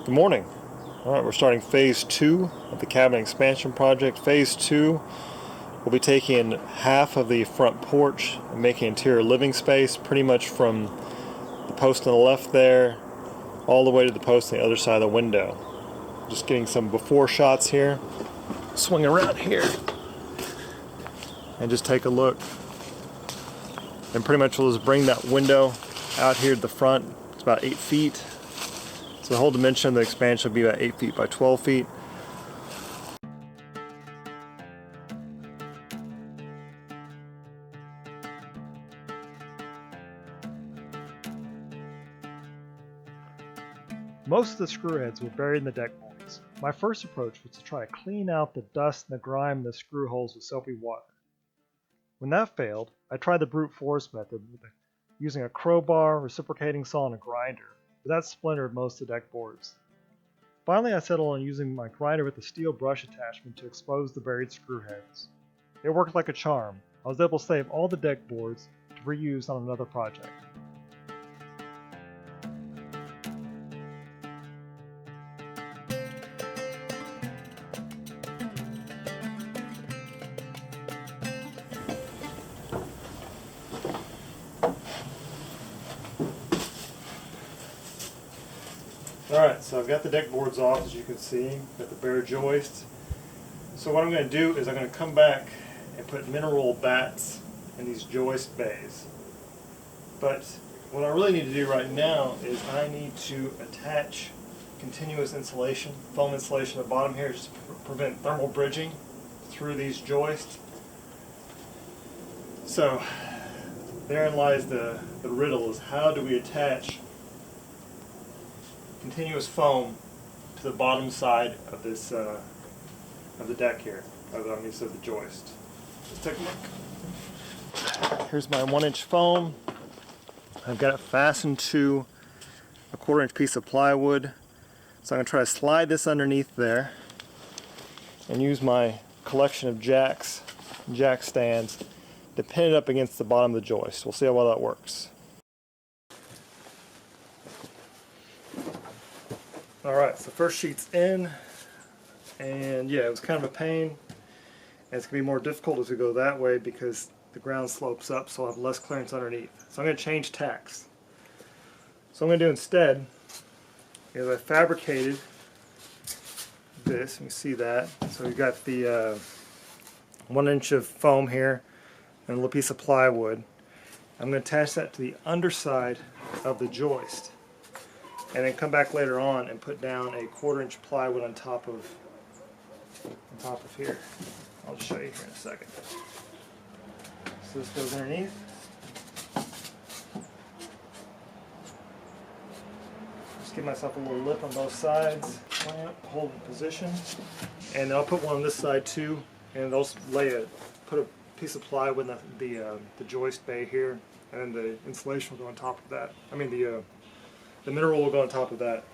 Good morning. All right, we're starting phase 2 of the cabin expansion project. Phase 2, we'll be taking half of the front porch and making interior living space, pretty much from the post on the left there all the way to the post on the other side of the window. Just getting some before shots here. Swing around here and just take a look. And pretty much we'll just bring that window out here to the front. It's about 8 feet. So the whole dimension of the expansion will be about 8 feet by 12 feet. Most of the screw heads were buried in the deck boards. My first approach was to try to clean out the dust and the grime in the screw holes with soapy water. When that failed, I tried the brute force method using a crowbar, reciprocating saw, and a grinder, but that splintered most of the deck boards. Finally, I settled on using my grinder with a steel brush attachment to expose the buried screw heads. It worked like a charm. I was able to save all the deck boards to reuse on another project. Alright, so I've got the deck boards off, as you can see, got the bare joists. So what I'm going to do is I'm going to come back and put mineral bats in these joist bays. But what I really need to do right now is I need to attach continuous insulation, foam insulation at the bottom here, just to prevent thermal bridging through these joists. So therein lies the riddle, is how do we attach continuous foam to the bottom side of this of the deck here, of the joist. Let's take a look. Here's my 1-inch foam. I've got it fastened to a 1/4-inch piece of plywood. So I'm going to try to slide this underneath there and use my collection of jack stands to pin it up against the bottom of the joist. We'll see how well that works. Alright, so first sheet's in, and yeah, it was kind of a pain, and it's going to be more difficult as we go that way because the ground slopes up, so I'll have less clearance underneath. So I'm going to change tacks. So what I'm going to do instead is I fabricated this, you can see that. So we've got the 1 inch of foam here and a little piece of plywood. I'm going to attach that to the underside of the joist, and then come back later on and put down a 1/4-inch plywood on top of here. I'll just show you here in a second. So this goes underneath. Just give myself a little lip on both sides. Hold in position, and I'll put one on this side too. And I'll put a piece of plywood in the joist bay here, and then the insulation will go on top of that. The mineral will go on top of that.